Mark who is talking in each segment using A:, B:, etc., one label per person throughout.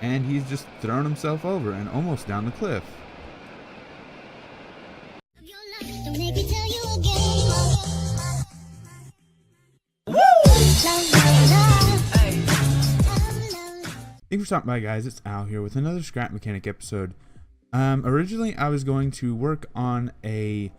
A: and he's just thrown himself over and almost down the cliff. Thanks for stopping by, guys. It's Al here with another Scrap Mechanic episode. Originally I was going to work on a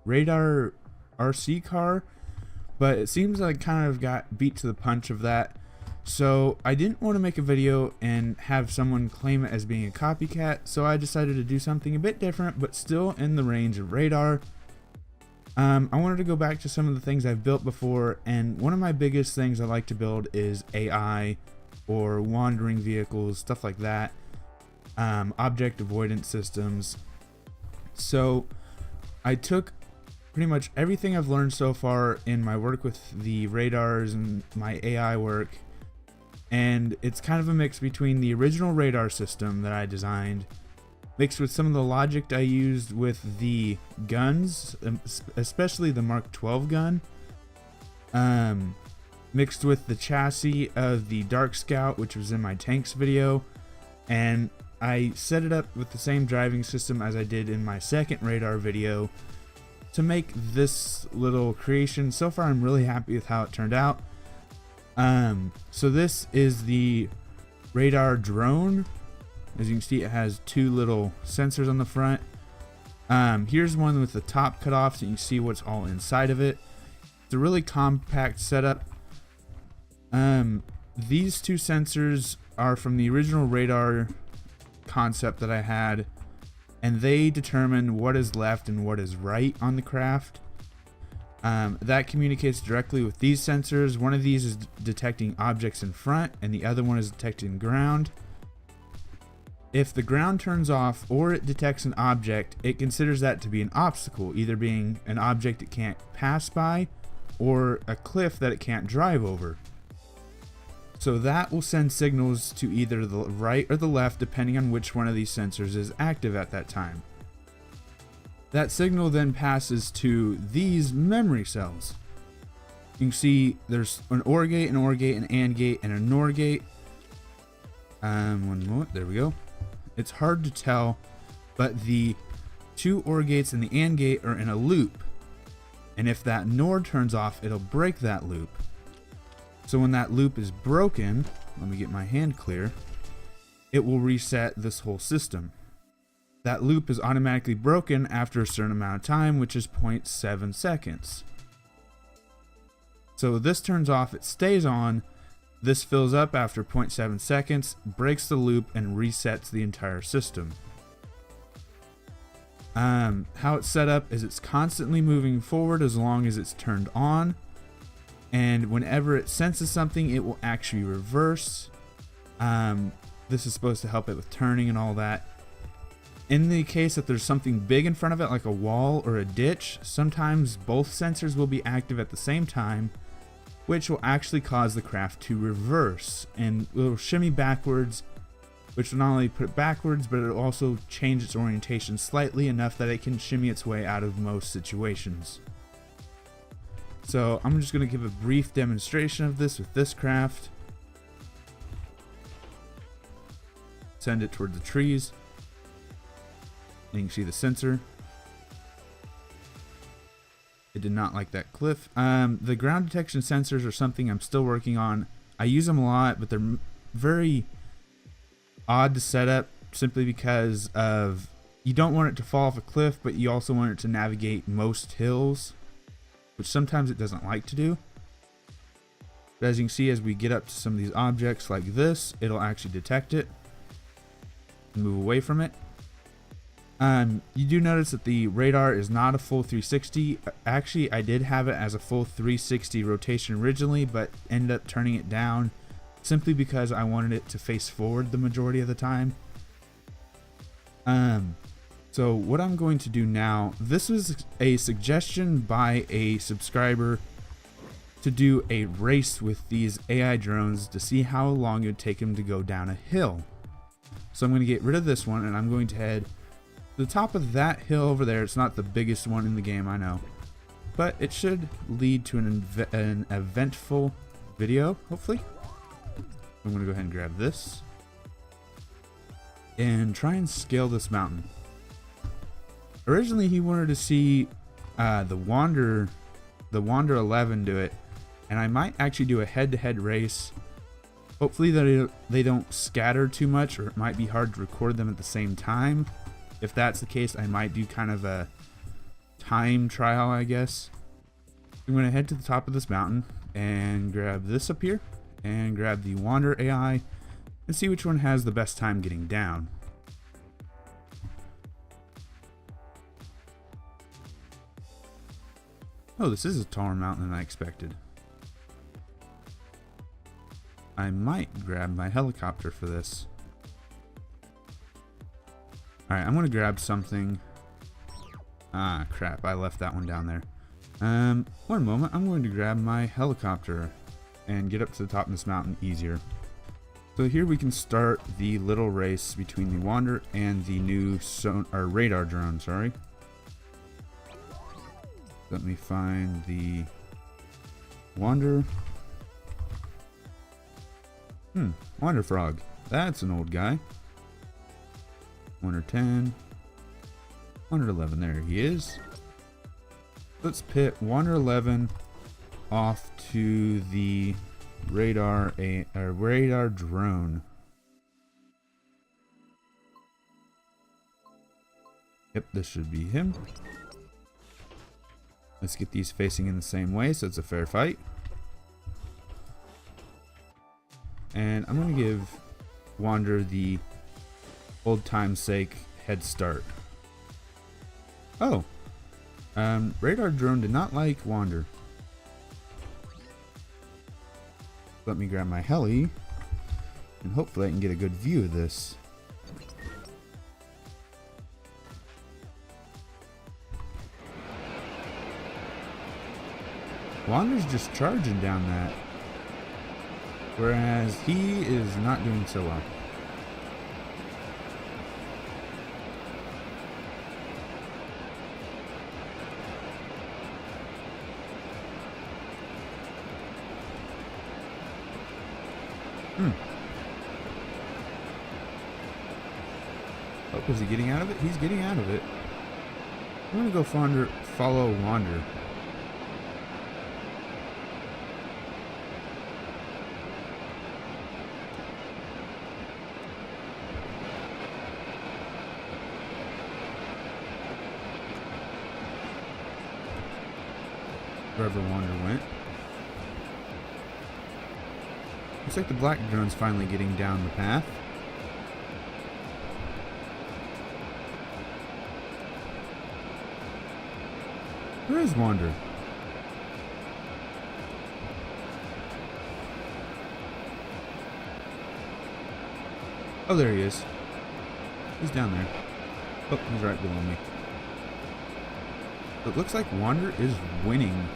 A: radar RC car, but it seems like I kind of got beat to the punch of that. So I didn't want to make a video and have someone claim it as being a copycat, so I decided to do something a bit different, but still in the range of radar. I wanted to go back to some of the things I've built before, and one of my biggest things I like to build is AI or wandering vehicles, stuff like that, object avoidance systems. So I took pretty much everything I've learned so far in my work with the radars and my AI work, and it's kind of a mix between the original radar system that I designed mixed with some of the logic I used with the guns, especially the Mark 12 gun, mixed with the chassis of the Dark Scout, which was in my tanks video, and I set it up with the same driving system as I did in my second radar video to make this little creation. So far I'm really happy with how it turned out. So this is the radar drone. As you can see, it has two little sensors on the front. Here's one with the top cut off, so you can see what's all inside of it. It's a really compact setup. These two sensors are from the original radar concept that I had, and they determine what is left and what is right on the craft. That communicates directly with these sensors. One of these is detecting objects in front, and the other one is detecting ground. If the ground turns off or it detects an object, it considers that to be an obstacle, either being an object it can't pass by or a cliff that it can't drive over. So that will send signals to either the right or the left depending on which one of these sensors is active at that time. That signal then passes to these memory cells. You can see there's an OR gate, an OR gate, an AND gate, and a NOR gate. One moment, there we go. It's hard to tell, but the two OR gates and the AND gate are in a loop, and if that NOR turns off, it'll break that loop. So when that loop is broken, let me get my hand clear, it will reset this whole system. That loop is automatically broken after a certain amount of time, which is 0.7 seconds. So this turns off, it stays on. This fills up after 0.7 seconds, breaks the loop, and resets the entire system. How it's set up is it's constantly moving forward as long as it's turned on, and whenever it senses something, it will actually reverse. This is supposed to help it with turning and all that. In the case that there's something big in front of it, like a wall or a ditch, sometimes both sensors will be active at the same time, which will actually cause the craft to reverse, and it will shimmy backwards, which will not only put it backwards, but it'll also change its orientation slightly enough that it can shimmy its way out of most situations. So I'm just going to give a brief demonstration of this with this craft. Send it toward the trees, and you can see the sensor. It did not like that cliff. The ground detection sensors are something I'm still working on. I use them a lot, but they're very odd to set up simply because of you don't want it to fall off a cliff, but you also want it to navigate most hills, which sometimes it doesn't like to do. But as you can see, as we get up to some of these objects like this, it'll actually detect it and move away from it. You do notice that the radar is not a full 360. Actually, I did have it as a full 360 rotation originally, but ended up turning it down simply because I wanted it to face forward the majority of the time. So what I'm going to do now, this was a suggestion by a subscriber to do a race with these AI drones to see how long it would take them to go down a hill. So I'm going to get rid of this one, and I'm going to head the top of that hill over there. It's not the biggest one in the game, I know, but it should lead to an eventful video, hopefully. I'm going to go ahead and grab this. and try and scale this mountain. Originally, he wanted to see the Wander 11 do it, and I might actually do a head-to-head race. Hopefully they don't scatter too much, or it might be hard to record them at the same time. If that's the case, I might do kind of a time trial, I guess. I'm going to head to the top of this mountain and grab this up here and grab the Wander AI and see which one has the best time getting down. Oh, this is a taller mountain than I expected. I might grab my helicopter for this. Alright, I'm going to grab something. Ah, crap, I left that one down there. One moment, I'm going to grab my helicopter and get up to the top of this mountain easier. So here we can start the little race between the Wander and the new radar drone, sorry. Let me find the Wander. Wander Frog. That's an old guy. Wander 10. Wander 11. There he is. Let's pit Wander 11 off to the radar drone. Yep, this should be him. Let's get these facing in the same way so it's a fair fight. And I'm going to give Wander the old time's sake head start. Oh, radar drone did not like Wander. Let me grab my heli and hopefully I can get a good view of this. Wander's just charging down that, whereas he is not doing so well. Oh, is he getting out of it? He's getting out of it. I'm gonna go follow Wander. Wherever Wander went. Looks like the black drone's finally getting down the path. Where is Wander? Oh, there he is. He's down there. Oh, he's right below me. It looks like Wander is winning.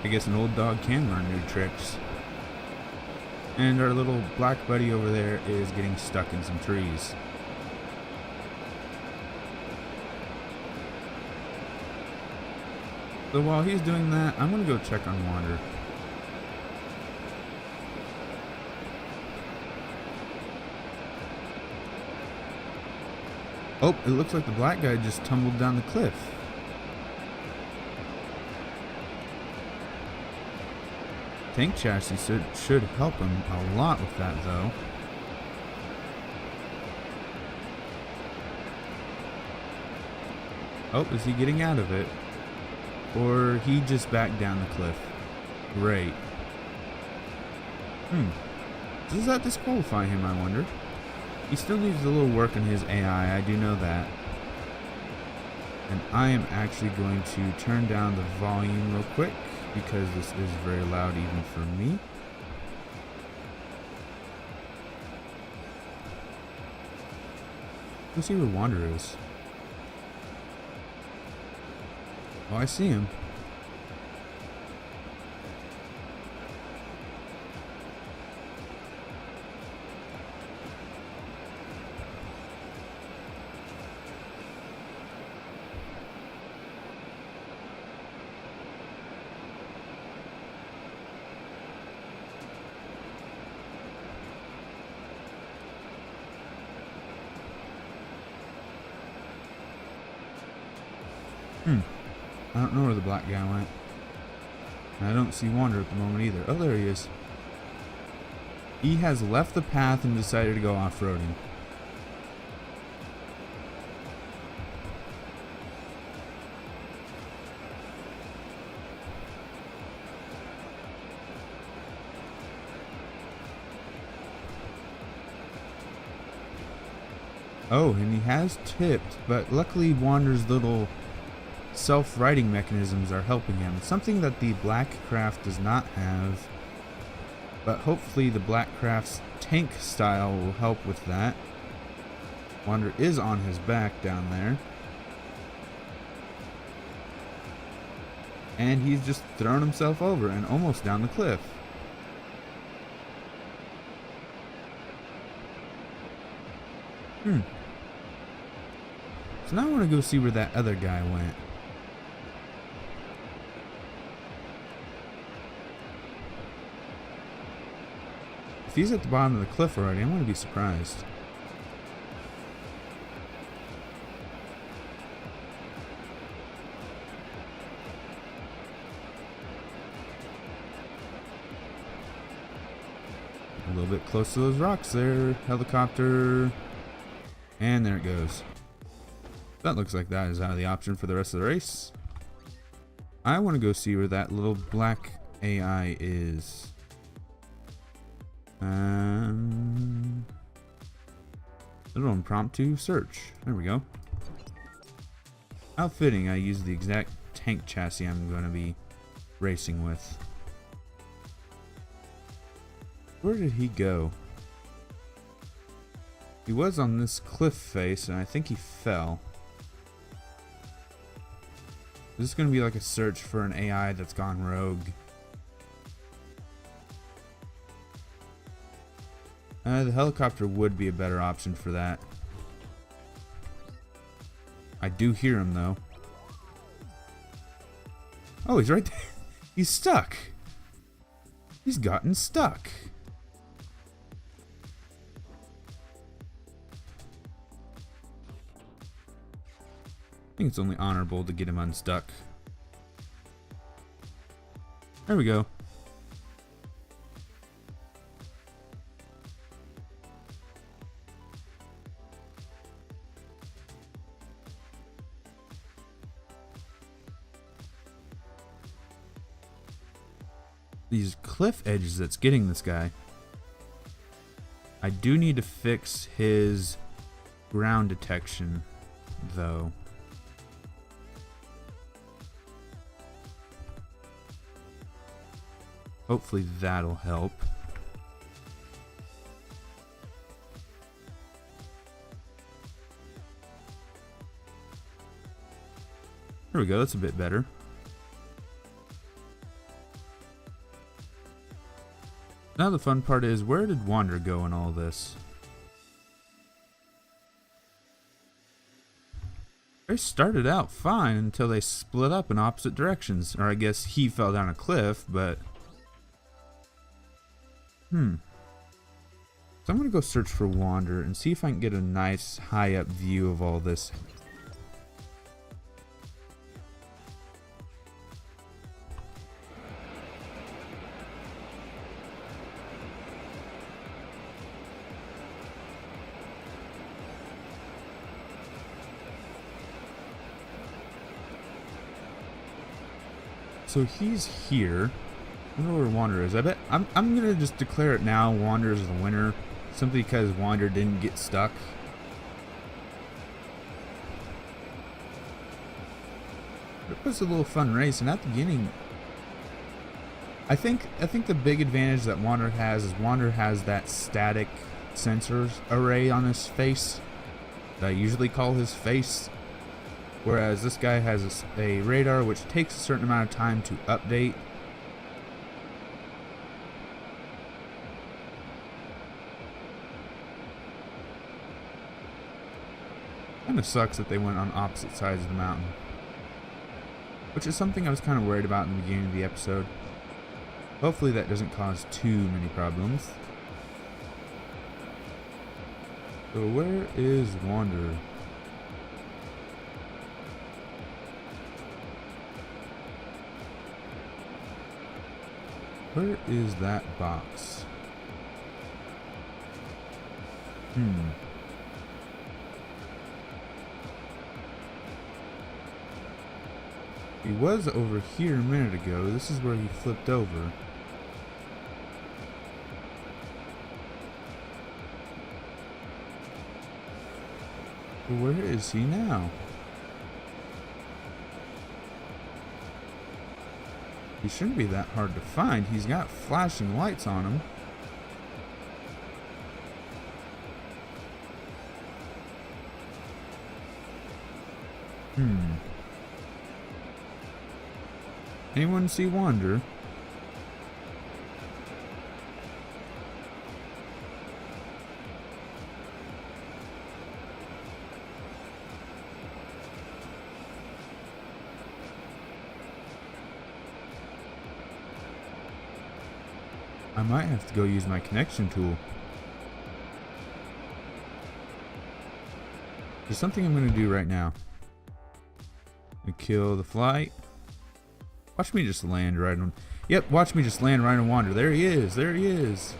A: I guess an old dog can learn new tricks. And our little black buddy over there is getting stuck in some trees. So while he's doing that, I'm gonna go check on Wander. Oh, it looks like the black guy just tumbled down the cliff. Tank chassis should help him a lot with that, though. Oh, is he getting out of it? Or he just backed down the cliff? Great. Does that disqualify him, I wonder? He still needs a little work on his AI, I do know that. And I am actually going to turn down the volume real quick, because this is very loud even for me. Let's see where Wander is. Oh, I see him. I don't know where the black guy went. And I don't see Wander at the moment either. Oh, there he is. He has left the path and decided to go off-roading. Oh, and he has tipped, but luckily Wander's little self-righting mechanisms are helping him. Something that the black craft does not have. But hopefully the black craft's tank style will help with that. Wander is on his back down there. And he's just thrown himself over and almost down the cliff. So now I want to go see where that other guy went. If he's at the bottom of the cliff already, I'm going to be surprised. A little bit close to those rocks there. Helicopter. And there it goes. That looks like that is out of the option for the rest of the race. I want to go see where that little black AI is. Little impromptu search. There we go. How fitting I use the exact tank chassis I'm going to be racing with. Where did he go? He was on this cliff face and I think he fell. This is going to be like a search for an AI that's gone rogue. The helicopter would be a better option for that. I do hear him though. Oh, he's right there. He's stuck. He's gotten stuck. I think it's only honorable to get him unstuck. There we go. These cliff edges that's getting this guy. I do need to fix his ground detection though. Hopefully that'll help. There we go, that's a bit better. Now the fun part is, where did Wander go in all this? They started out fine until they split up in opposite directions. Or I guess he fell down a cliff, but... So I'm gonna go search for Wander and see if I can get a nice high up view of all this. So he's here. I don't know where Wander is. I bet I'm gonna just declare it now. Wander is the winner, simply because Wander didn't get stuck. But it was a little fun race, and at the beginning, I think the big advantage that Wander has is Wander has that static sensors array on his face that I usually call his face. Whereas this guy has a radar which takes a certain amount of time to update. Kind of sucks that they went on opposite sides of the mountain. Which is something I was kind of worried about in the beginning of the episode. Hopefully that doesn't cause too many problems. So where is Wander? Where is that box? He was over here a minute ago. This is where he flipped over. But where is he now? He shouldn't be that hard to find. He's got flashing lights on him. Anyone see Wander? I might have to go use my connection tool. There's something I'm going to do right now. I'm going to kill the flight. Watch me just land right on... Yep, watch me just land right on Wander. There he is. There he is.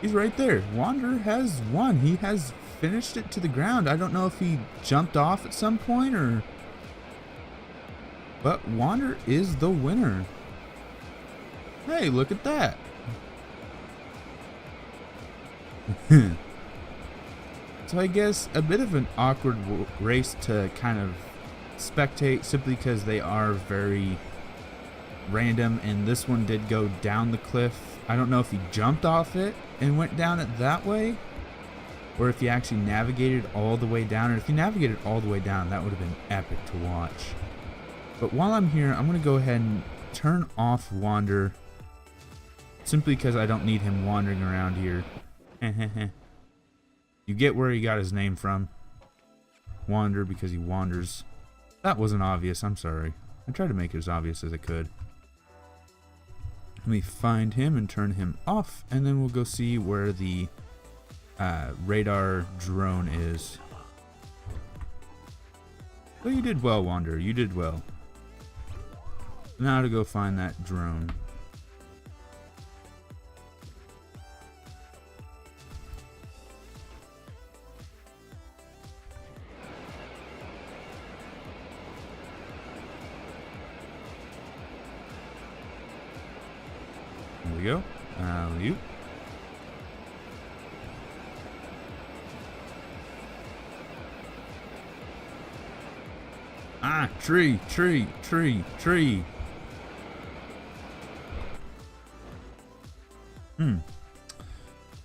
A: He's right there. Wander has won. He has finished it to the ground. I don't know if he jumped off at some point or... But Wander is the winner. Hey, look at that. So I guess a bit of an awkward race to kind of spectate simply because they are very random, and this one did go down the cliff. I don't know if he jumped off it and went down it that way, or if he actually navigated all the way down. And if he navigated all the way down, that would have been epic to watch. But while I'm here, I'm going to go ahead and turn off Wander, simply because I don't need him wandering around here. You get where he got his name from. Wander, because he wanders. That wasn't obvious, I'm sorry. I tried to make it as obvious as I could. Let me find him and turn him off, and then we'll go see where the radar drone is. Well, you did well, Wander. You did well. Now to go find that drone. There we go. Alley-oop. Ah, tree.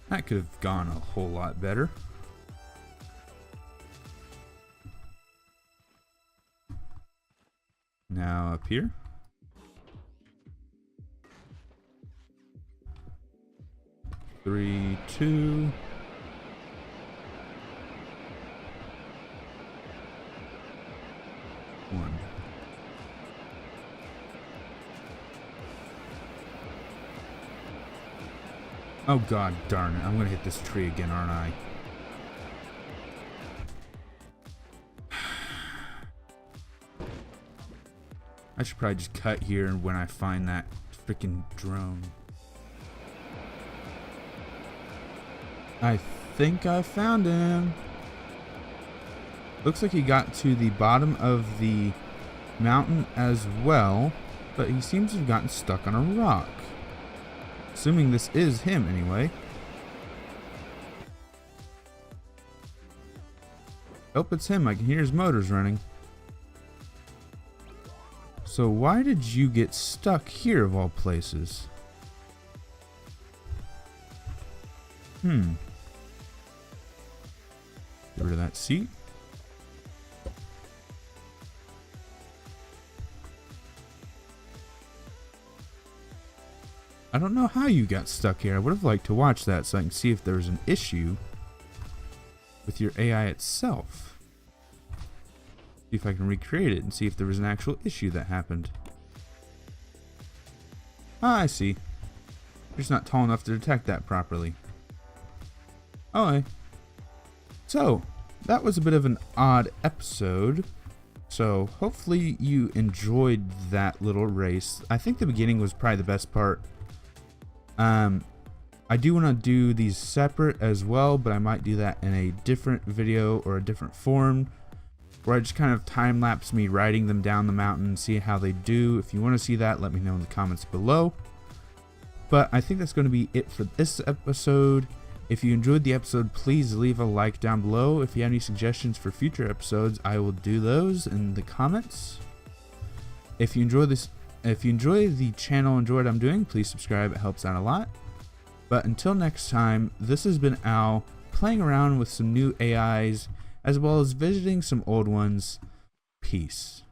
A: That could have gone a whole lot better. Now up here. Three, two. One. Oh god darn it, I'm gonna hit this tree again, aren't I? I should probably just cut here when I find that freaking drone. I think I found him. Looks like he got to the bottom of the mountain as well, but he seems to have gotten stuck on a rock. Assuming this is him anyway. Oh, it's him. I can hear his motors running. So why did you get stuck here of all places? Get rid of that seat. I don't know how you got stuck here. I would have liked to watch that so I can see if there's an issue with your AI itself. See if I can recreate it and see if there was an actual issue that happened. Ah, I see. You're just not tall enough to detect that properly. Okay. So, that was a bit of an odd episode. So hopefully you enjoyed that little race. I think the beginning was probably the best part. I do want to do these separate as well, but I might do that in a different video or a different form, where I just kind of time lapse me riding them down the mountain and see how they do. If you want to see that, let me know in the comments below. But I think that's going to be it for this episode. If you enjoyed the episode, please leave a like down below. If you have any suggestions for future episodes, I will do those in the comments. If you enjoy the channel, enjoy what I'm doing, please subscribe. It helps out a lot. But until next time, this has been Al, playing around with some new AIs, as well as visiting some old ones. Peace.